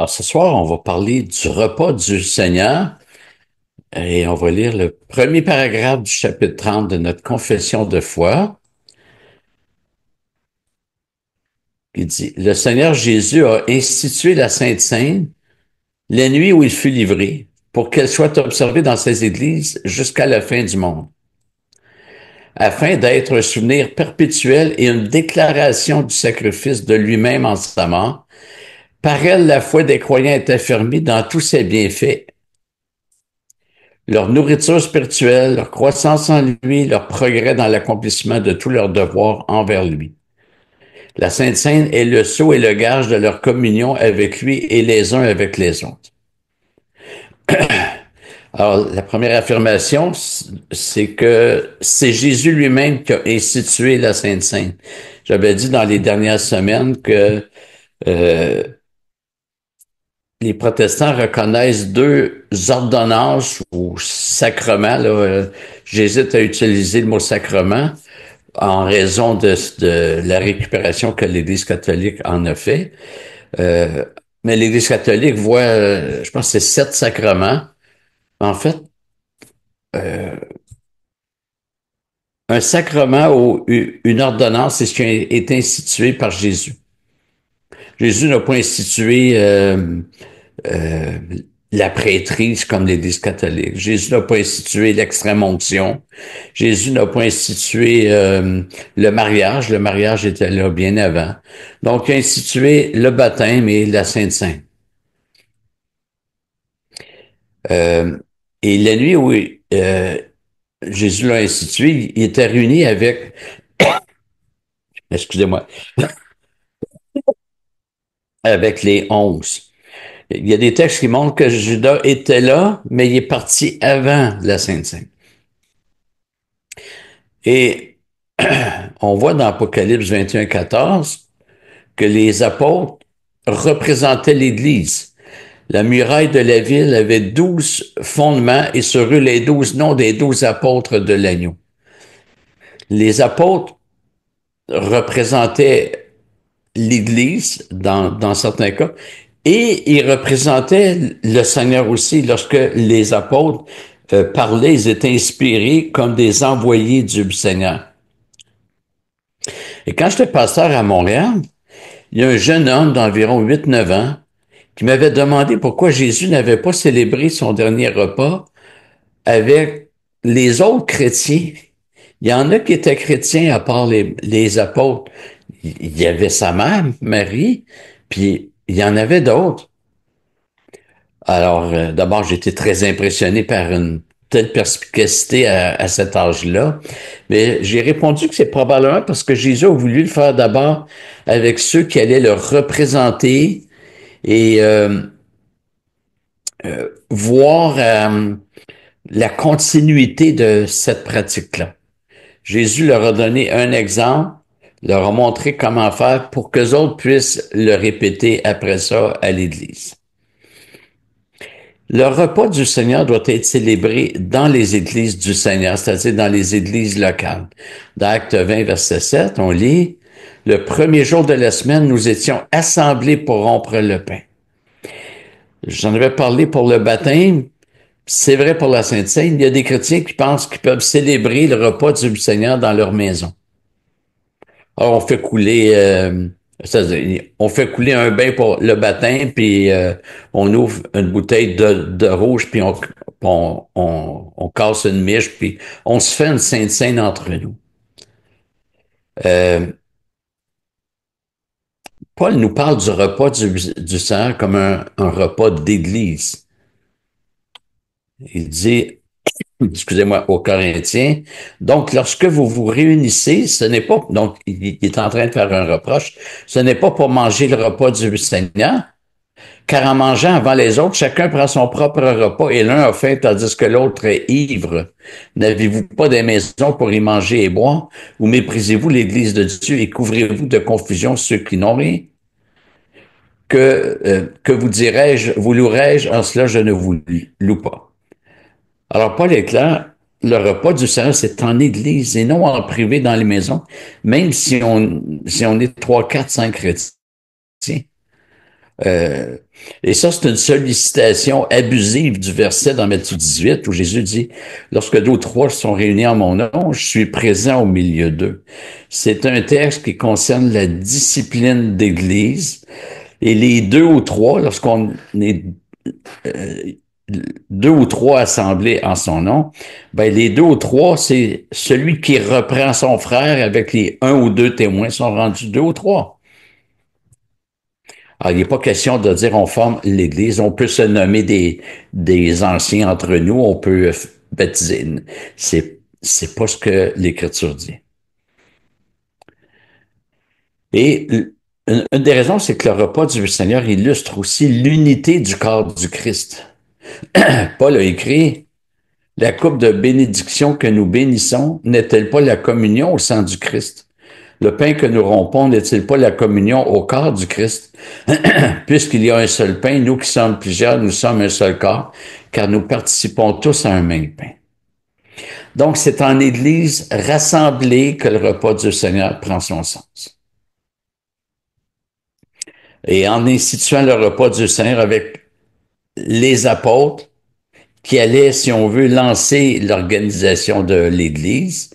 Alors ce soir, on va parler du repas du Seigneur et on va lire le premier paragraphe du chapitre 30 de notre confession de foi. Il dit, le Seigneur Jésus a institué la Sainte Seine la nuit où il fut livré pour qu'elle soit observée dans ses églises jusqu'à la fin du monde, afin d'être un souvenir perpétuel et une déclaration du sacrifice de lui-même en sa mort. Par elle, la foi des croyants est affermie dans tous ses bienfaits, leur nourriture spirituelle, leur croissance en lui, leur progrès dans l'accomplissement de tous leurs devoirs envers lui. La Sainte Seine est le sceau et le gage de leur communion avec lui et les uns avec les autres. Alors, la première affirmation, c'est que c'est Jésus lui-même qui a institué la Sainte Seine. J'avais dit dans les dernières semaines que euh, les protestants reconnaissent deux ordonnances ou sacrements. Là, j'hésite à utiliser le mot sacrement en raison de la récupération que l'Église catholique en a fait. Euh, mais l'Église catholique voit, je pense que c'est 7 sacrements. En fait, euh, un sacrement ou une ordonnance, c'est ce qui est institué par Jésus. Jésus n'a pas institué euh, la prêtrise comme l'Église catholique. Jésus n'a pas institué l'extrême onction. Jésus n'a pas institué le mariage. Le mariage était là bien avant. Donc, il a institué le baptême et la Sainte Seine. Euh, et la nuit où Jésus l'a institué, il était réuni avec, excusez-moi, avec les 11. Il y a des textes qui montrent que Judas était là, mais il est parti avant la Sainte Seine. Et on voit dans Apocalypse 21, 14 que les apôtres représentaient l'Église. La muraille de la ville avait 12 fondements et sur eux les 12 noms des 12 apôtres de l'agneau. Les apôtres représentaient l'Église dans certains cas et ils représentaient le Seigneur aussi. Lorsque les apôtres parlaient, ils étaient inspirés comme des envoyés du Seigneur. Et quand j'étais pasteur à Montréal, il y a un jeune homme d'environ 8, 9 ans qui m'avait demandé pourquoi Jésus n'avait pas célébré son dernier repas avec les autres chrétiens. Il y en a qui étaient chrétiens à part les apôtres. Il y avait sa mère, Marie, puis il y en avait d'autres. Alors, d'abord, j'étais très impressionné par une telle perspicacité à cet âge-là. Mais j'ai répondu que c'est probablement parce que Jésus a voulu le faire d'abord avec ceux qui allaient le représenter et voir la continuité de cette pratique-là. Jésus leur a donné un exemple, leur a montré comment faire pour qu'eux autres puissent le répéter après ça à l'Église. Le repas du Seigneur doit être célébré dans les églises du Seigneur, c'est-à-dire dans les églises locales. Dans Acte 20, verset 7, on lit, « Le premier jour de la semaine, nous étions assemblés pour rompre le pain. » J'en avais parlé pour le baptême. C'est vrai pour la Sainte Seine. Il y a des chrétiens qui pensent qu'ils peuvent célébrer le repas du Seigneur dans leur maison. Alors, on fait couler un bain pour le baptême, puis on ouvre une bouteille de rouge, puis on casse une miche, puis on se fait une Sainte Seine entre nous. Euh, Paul nous parle du repas du Seigneur comme un repas d'église. Il dit, excusez-moi, aux Corinthiens. Donc, lorsque vous vous réunissez, ce n'est pas, donc, il est en train de faire un reproche, ce n'est pas pour manger le repas du Seigneur, car en mangeant avant les autres, chacun prend son propre repas et l'un a faim tandis que l'autre est ivre. N'avez-vous pas des maisons pour y manger et boire? Ou méprisez-vous l'Église de Dieu et couvrez-vous de confusion ceux qui n'ont rien? Que vous dirais-je, vous louerai-je, en cela je ne vous loue pas. Alors, Paul est clair, le repas du Seigneur, c'est en Église et non en privé dans les maisons, même si on est 3, 4, 5 chrétiens. Euh, Et ça, c'est une sollicitation abusive du verset dans Matthieu 18 où Jésus dit, lorsque deux ou trois sont réunis en mon nom, je suis présent au milieu d'eux. C'est un texte qui concerne la discipline d'Église. Et les deux ou trois, lorsqu'on est euh, deux ou trois assemblés en son nom, ben les deux ou trois, c'est celui qui reprend son frère avec les un ou deux témoins sont rendus deux ou trois. Alors, il n'est pas question de dire on forme l'Église, on peut se nommer des anciens entre nous, on peut baptiser. C'est pas ce que l'Écriture dit. Et une des raisons, c'est que le repas du Seigneur illustre aussi l'unité du corps du Christ. Paul a écrit, la coupe de bénédiction que nous bénissons n'est-elle pas la communion au sang du Christ? Le pain que nous rompons n'est-il pas la communion au corps du Christ? Puisqu'il y a un seul pain, nous qui sommes plusieurs, nous sommes un seul corps, car nous participons tous à un même pain. Donc, c'est en Église rassemblée que le repas du Seigneur prend son sens. Et en instituant le repas du Seigneur avec les apôtres, qui allaient, si on veut, lancer l'organisation de l'Église,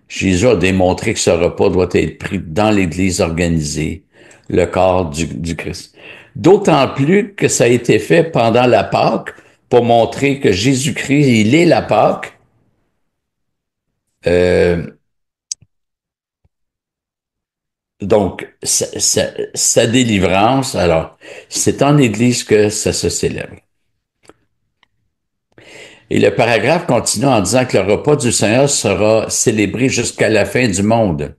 Jésus a démontré que ce repas doit être pris dans l'Église organisée, le corps du Christ. D'autant plus que ça a été fait pendant la Pâque pour montrer que Jésus-Christ, il est la Pâque. Euh, donc, sa délivrance, alors, c'est en Église que ça se célèbre. Et le paragraphe continue en disant que le repas du Seigneur sera célébré jusqu'à la fin du monde.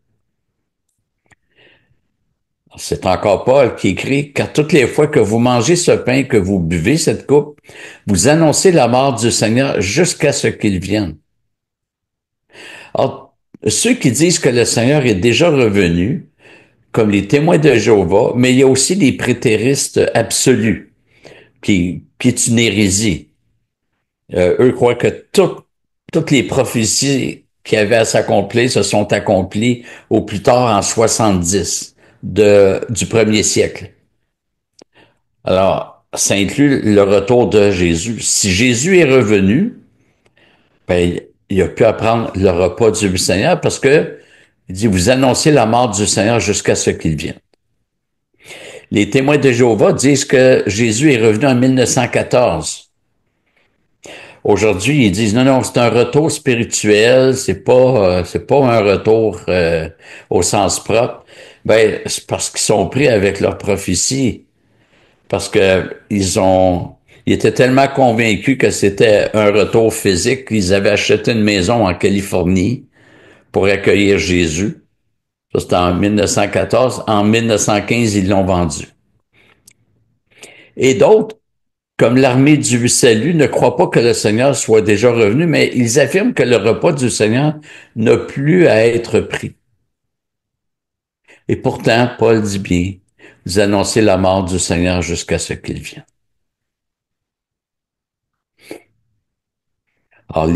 C'est encore Paul qui écrit, car toutes les fois que vous mangez ce pain, que vous buvez cette coupe, vous annoncez la mort du Seigneur jusqu'à ce qu'il vienne. Alors, ceux qui disent que le Seigneur est déjà revenu, comme les témoins de Jéhovah, mais il y a aussi les prétéristes absolus, qui est une hérésie. Eux croient que toutes les prophéties qui avaient à s'accomplir se sont accomplies au plus tard en 70 du premier siècle. Alors, ça inclut le retour de Jésus. Si Jésus est revenu, ben, il a pu apprendre le repas du Seigneur parce que il dit, vous annoncez la mort du Seigneur jusqu'à ce qu'il vienne. Les témoins de Jéhovah disent que Jésus est revenu en 1914. Aujourd'hui, ils disent non, non, c'est un retour spirituel, c'est pas un retour au sens propre. Ben, c'est parce qu'ils sont pris avec leur prophétie, parce que ils étaient tellement convaincus que c'était un retour physique qu'ils avaient acheté une maison en Californie pour accueillir Jésus. Ça, c'était en 1914. En 1915, ils l'ont vendu. Et d'autres, comme l'armée du salut, ne croient pas que le Seigneur soit déjà revenu, mais ils affirment que le repas du Seigneur n'a plus à être pris. Et pourtant, Paul dit bien, vous annoncez la mort du Seigneur jusqu'à ce qu'il vienne. Alors,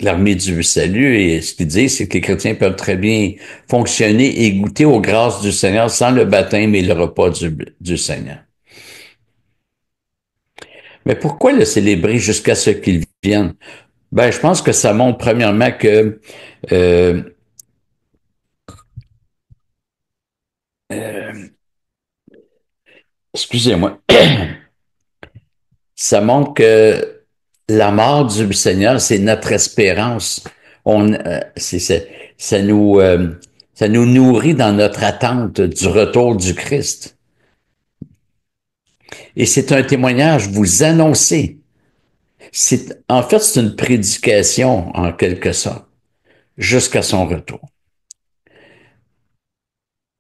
l'armée du salut, et ce qu'il dit, c'est que les chrétiens peuvent très bien fonctionner et goûter aux grâces du Seigneur sans le baptême et le repas du Seigneur. Mais pourquoi le célébrer jusqu'à ce qu'il vienne? Ben, je pense que ça montre premièrement que euh, euh, excusez-moi, ça montre que la mort du Seigneur, c'est notre espérance. Ça nous nourrit dans notre attente du retour du Christ. Et c'est un témoignage, vous annoncez. En fait, c'est une prédication, en quelque sorte, jusqu'à son retour.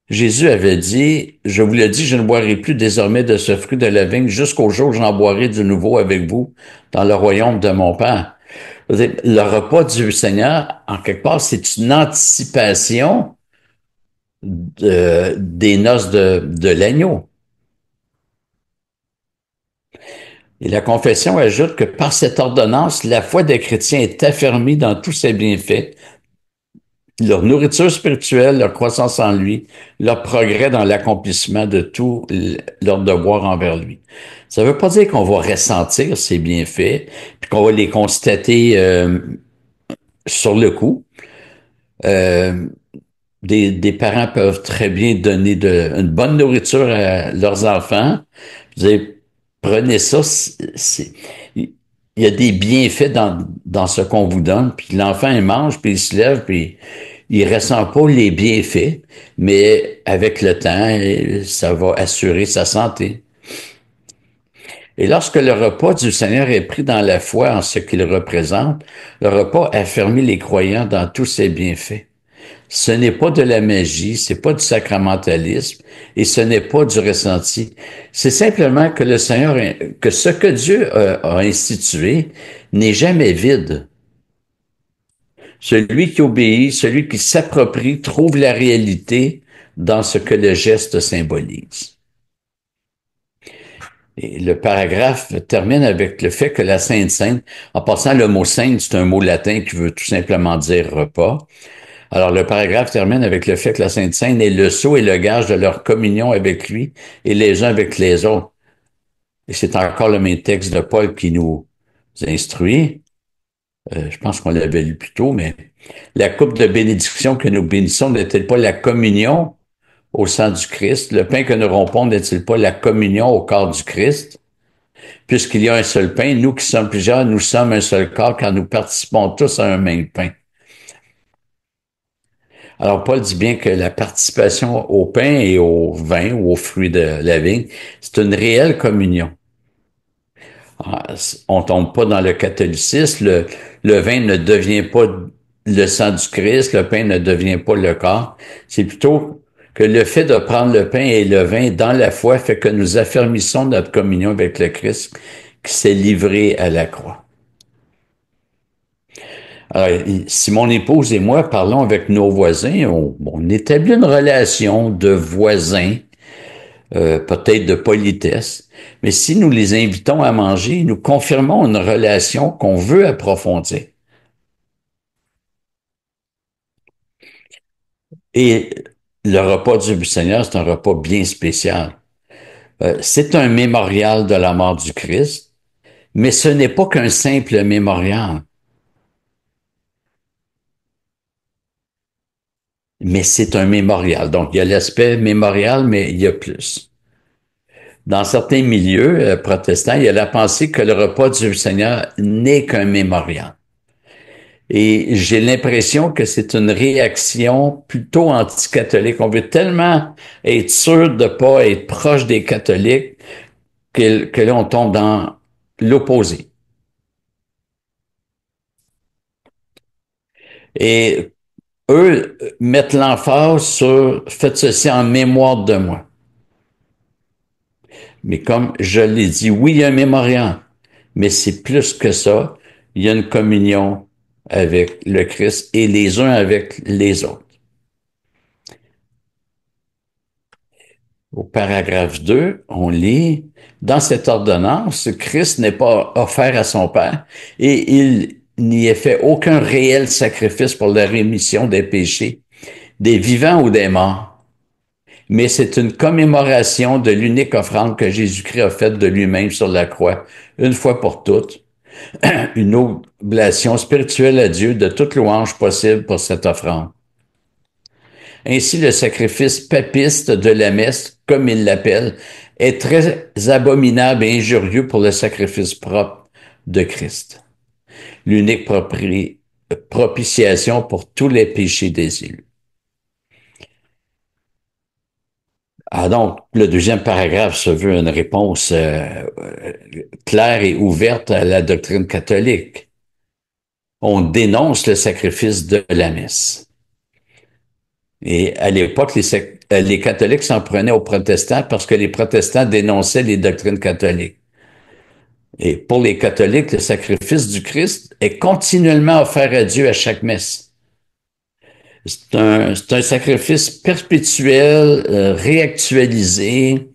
Jésus avait dit, je vous le dis, je ne boirai plus désormais de ce fruit de la vigne jusqu'au jour où j'en boirai de nouveau avec vous dans le royaume de mon Père. Le repas du Seigneur, en quelque part, c'est une anticipation des noces de l'agneau. Et la confession ajoute que par cette ordonnance, la foi des chrétiens est affermie dans tous ses bienfaits. leur nourriture spirituelle, leur croissance en lui, leur progrès dans l'accomplissement de tout leur devoir envers lui. Ça ne veut pas dire qu'on va ressentir ses bienfaits, puis qu'on va les constater sur le coup. Euh, des parents peuvent très bien donner une bonne nourriture à leurs enfants. Vous avez, prenez ça, il y a des bienfaits dans ce qu'on vous donne, puis l'enfant, il mange, puis il se lève, puis il ressent pas les bienfaits, mais avec le temps, ça va assurer sa santé. Et lorsque le repas du Seigneur est pris dans la foi en ce qu'il représente, le repas affermit les croyants dans tous ses bienfaits. Ce n'est pas de la magie, c'est pas du sacramentalisme et ce n'est pas du ressenti. C'est simplement que le Seigneur, que ce que Dieu a institué n'est jamais vide. Celui qui obéit, celui qui s'approprie, trouve la réalité dans ce que le geste symbolise. Et le paragraphe termine avec le fait que la Sainte Sainte, en passant le mot sainte, c'est un mot latin qui veut tout simplement dire repas. Alors le paragraphe termine avec le fait que la Sainte Sainte est le sceau et le gage de leur communion avec lui et les uns avec les autres. Et c'est encore le même texte de Paul qui nous instruit. Je pense qu'on l'avait lu plus tôt, mais la coupe de bénédiction que nous bénissons n'est-elle pas la communion au sang du Christ? Le pain que nous rompons n'est-il pas la communion au corps du Christ? Puisqu'il y a un seul pain, nous qui sommes plusieurs, nous sommes un seul corps car nous participons tous à un même pain. Alors, Paul dit bien que la participation au pain et au vin ou aux fruits de la vigne, c'est une réelle communion. On tombe pas dans le catholicisme, le vin ne devient pas le sang du Christ, le pain ne devient pas le corps. C'est plutôt que le fait de prendre le pain et le vin dans la foi fait que nous affermissons notre communion avec le Christ qui s'est livré à la croix. Alors, si mon épouse et moi parlons avec nos voisins, on établit une relation de voisins, peut-être de politesse, mais si nous les invitons à manger, nous confirmons une relation qu'on veut approfondir. Et le repas du Seigneur, c'est un repas bien spécial. C'est un mémorial de la mort du Christ, mais ce n'est pas qu'un simple mémorial, mais c'est un mémorial. Donc, il y a l'aspect mémorial, mais il y a plus. Dans certains milieux protestants, il y a la pensée que le repas du Seigneur n'est qu'un mémorial. Et j'ai l'impression que c'est une réaction plutôt anticatholique. On veut tellement être sûr de ne pas être proche des catholiques que là, on tombe dans l'opposé. Et eux mettent l'emphase sur faites ceci en mémoire de moi. Mais comme je l'ai dit, oui, il y a un mémorial, mais c'est plus que ça. Il y a une communion avec le Christ et les uns avec les autres. Au paragraphe 2, on lit, dans cette ordonnance, Christ n'est pas offert à son Père et il n'y est fait aucun réel sacrifice pour la rémission des péchés, des vivants ou des morts. Mais c'est une commémoration de l'unique offrande que Jésus-Christ a faite de lui-même sur la croix, une fois pour toutes, une oblation spirituelle à Dieu de toute louange possible pour cette offrande. Ainsi, le sacrifice papiste de la messe, comme il l'appelle, est très abominable et injurieux pour le sacrifice propre de Christ, l'unique propitiation pour tous les péchés des élus. Ah donc, le deuxième paragraphe se veut une réponse claire et ouverte à la doctrine catholique. On dénonce le sacrifice de la messe. Et à l'époque, les catholiques s'en prenaient aux protestants parce que les protestants dénonçaient les doctrines catholiques. Et pour les catholiques, le sacrifice du Christ est continuellement offert à Dieu à chaque messe. C'est un sacrifice perpétuel, réactualisé,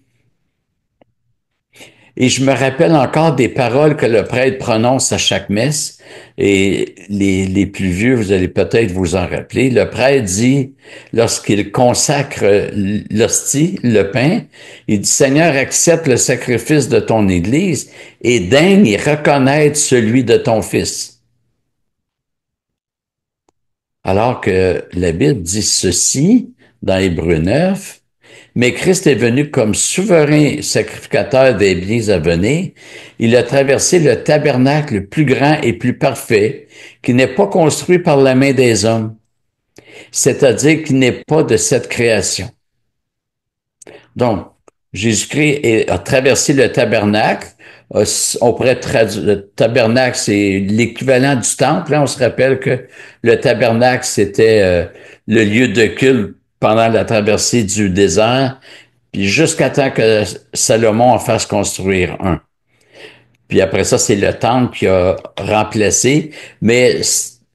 Et je me rappelle encore des paroles que le prêtre prononce à chaque messe. Et les plus vieux, vous allez peut-être vous en rappeler. Le prêtre dit, lorsqu'il consacre l'hostie, le pain, il dit, Seigneur, accepte le sacrifice de ton Église et daigne y reconnaître celui de ton Fils. Alors que la Bible dit ceci dans Hébreux 9, mais Christ est venu comme souverain sacrificateur des biens à venir. Il a traversé le tabernacle plus grand et plus parfait, qui n'est pas construit par la main des hommes, c'est-à-dire qui n'est pas de cette création. Donc, Jésus-Christ a traversé le tabernacle. On pourrait traduire, le tabernacle, c'est l'équivalent du temple. Là, on se rappelle que le tabernacle, c'était le lieu de culte pendant la traversée du désert, puis jusqu'à temps que Salomon en fasse construire un. Puis après ça, c'est le temple qui a remplacé, mais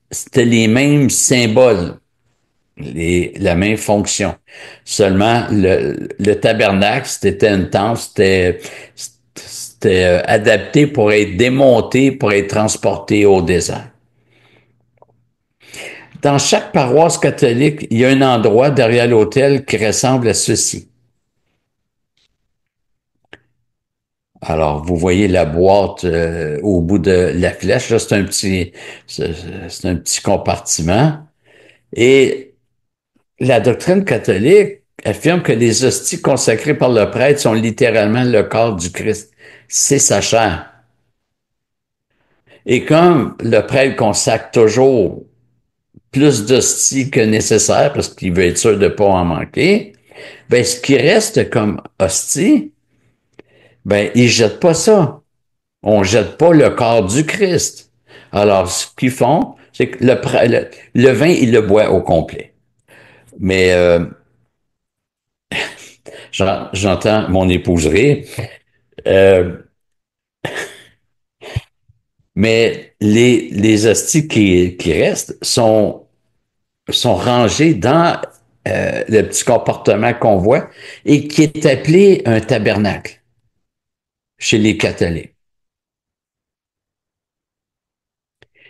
c'était les mêmes symboles, la même fonction. Seulement, le tabernacle, c'était un temple, c'était adapté pour être démonté, pour être transporté au désert. Dans chaque paroisse catholique, il y a un endroit derrière l'autel qui ressemble à ceci. Alors, vous voyez la boîte au bout de la flèche, là, c'est un petit compartiment. Et la doctrine catholique affirme que les hosties consacrées par le prêtre sont littéralement le corps du Christ. C'est sa chair. Et comme le prêtre consacre toujours plus d'hosties que nécessaire, parce qu'il veut être sûr de ne pas en manquer, ben, ce qui reste comme hostie, ben, il jette pas ça. On jette pas le corps du Christ. Alors, ce qu'ils font, c'est que le vin, il le boit au complet. Mais j'entends mon épouse rire. Euh, mais les hosties qui restent sont rangées dans le petit comportement qu'on voit et qui est appelé un tabernacle chez les catholiques.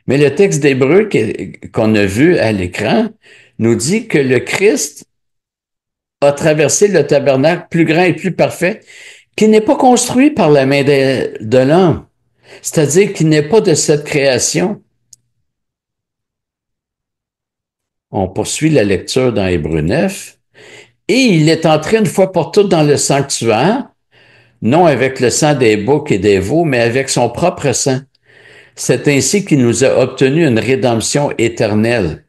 Mais le texte d'Hébreu qu'on a vu à l'écran nous dit que le Christ a traversé le tabernacle plus grand et plus parfait, qui n'est pas construit par la main de l'homme, c'est-à-dire qui n'est pas de cette création. On poursuit la lecture dans Hébreux 9. Et il est entré une fois pour toutes dans le sanctuaire, non avec le sang des boucs et des veaux, mais avec son propre sang. C'est ainsi qu'il nous a obtenu une rédemption éternelle.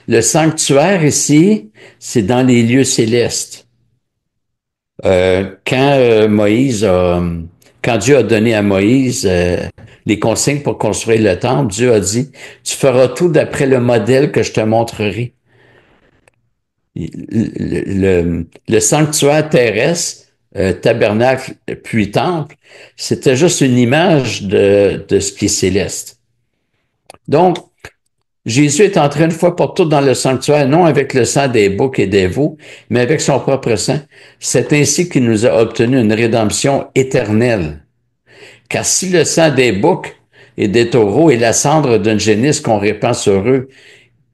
Le sanctuaire ici, c'est dans les lieux célestes. Quand Dieu a donné à Moïse les consignes pour construire le temple, Dieu a dit, tu feras tout d'après le modèle que je te montrerai. Le sanctuaire terrestre, tabernacle puis temple, c'était juste une image de ce qui est céleste. Donc, Jésus est entré une fois pour toutes dans le sanctuaire, non avec le sang des boucs et des veaux, mais avec son propre sang. C'est ainsi qu'il nous a obtenu une rédemption éternelle. Car si le sang des boucs et des taureaux et la cendre d'une génisse qu'on répand sur eux,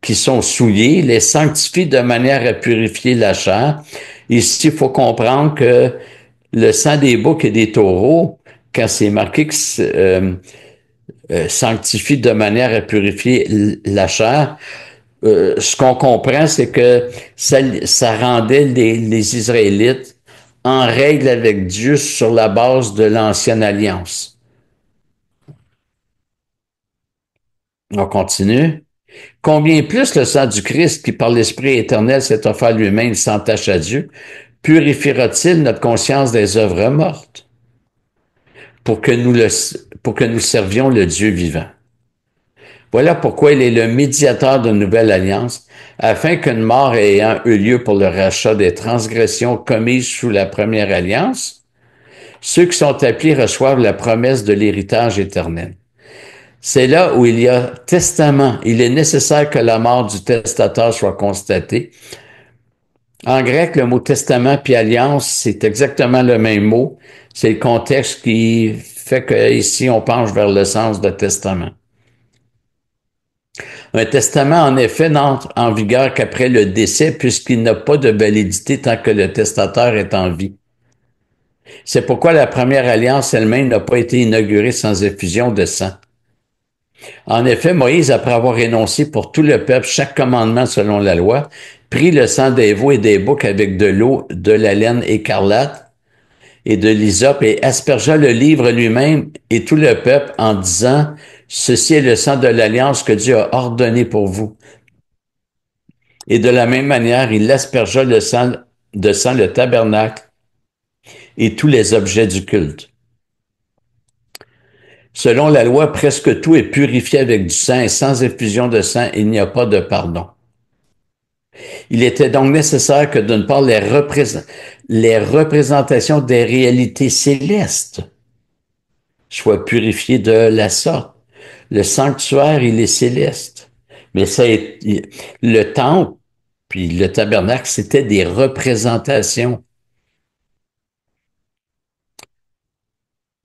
qui sont souillés, les sanctifient de manière à purifier la chair. Ici, il faut comprendre que le sang des boucs et des taureaux, quand c'est marqué que sanctifie de manière à purifier la chair, ce qu'on comprend, c'est que ça rendait les Israélites en règle avec Dieu sur la base de l'ancienne alliance. On continue. Combien plus le sang du Christ, qui par l'Esprit éternel s'est offert lui-même sans tache à Dieu, purifiera-t-il notre conscience des œuvres mortes pour que nous servions le Dieu vivant? Voilà pourquoi il est le médiateur de nouvelle alliance, afin qu'une mort ayant eu lieu pour le rachat des transgressions commises sous la première alliance, ceux qui sont appelés reçoivent la promesse de l'héritage éternel. C'est là où il y a testament. Il est nécessaire que la mort du testateur soit constatée En grec, le mot testament puis alliance, c'est exactement le même mot. C'est le contexte qui fait que ici on penche vers le sens de testament. Un testament, en effet, n'entre en vigueur qu'après le décès puisqu'il n'a pas de validité tant que le testateur est en vie. C'est pourquoi la première alliance elle-même n'a pas été inaugurée sans effusion de sang. En effet, Moïse, après avoir énoncé pour tout le peuple chaque commandement selon la loi, prit le sang des veaux et des boucs avec de l'eau, de la laine écarlate et de l'hysope et aspergea le livre lui-même et tout le peuple en disant, ceci est le sang de l'alliance que Dieu a ordonné pour vous. Et de la même manière, il aspergea de sang le tabernacle et tous les objets du culte. Selon la loi, presque tout est purifié avec du sang et sans effusion de sang, il n'y a pas de pardon. Il était donc nécessaire que d'une part les représentations des réalités célestes soient purifiées de la sorte. Le sanctuaire, il est céleste. Mais le temple, puis le tabernacle, c'était des représentations.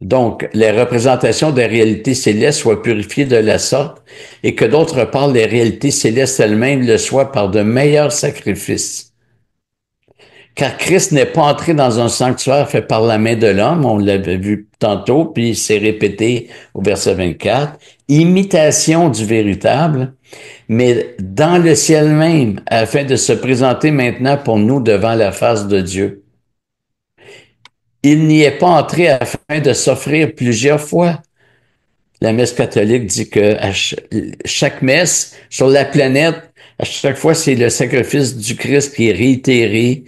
Donc, les représentations des réalités célestes soient purifiées de la sorte et que d'autre part, les réalités célestes elles-mêmes le soient par de meilleurs sacrifices. Car Christ n'est pas entré dans un sanctuaire fait par la main de l'homme, on l'avait vu tantôt, puis c'est répété au verset 24, imitation du véritable, mais dans le ciel même, afin de se présenter maintenant pour nous devant la face de Dieu. Il n'y est pas entré afin de s'offrir plusieurs fois. La messe catholique dit que à chaque messe sur la planète, à chaque fois, c'est le sacrifice du Christ qui est réitéré,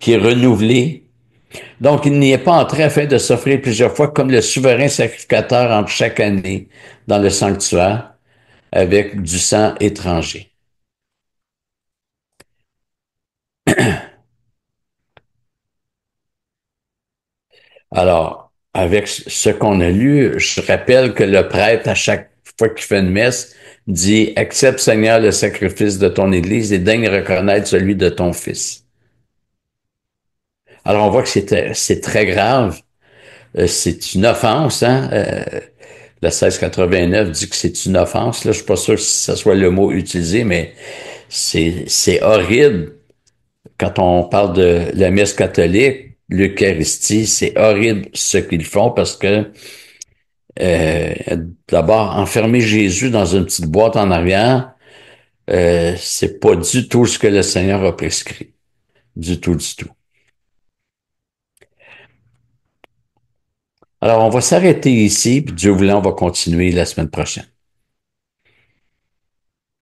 qui est renouvelé. Donc, il n'y est pas entré afin de s'offrir plusieurs fois comme le souverain sacrificateur entre chaque année dans le sanctuaire avec du sang étranger. Alors, avec ce qu'on a lu, je rappelle que le prêtre, à chaque fois qu'il fait une messe, dit, accepte Seigneur le sacrifice de ton Église et daigne reconnaître celui de ton Fils. Alors, on voit que c'est très grave. C'est une offense, hein? La 1689 dit que c'est une offense. Là, je suis pas sûr que ce soit le mot utilisé, mais c'est horrible quand on parle de la messe catholique, l'Eucharistie, c'est horrible ce qu'ils font parce que euh, d'abord, enfermer Jésus dans une petite boîte en arrière, c'est pas du tout ce que le Seigneur a prescrit. Du tout, du tout. Alors, on va s'arrêter ici, puis Dieu voulant, on va continuer la semaine prochaine.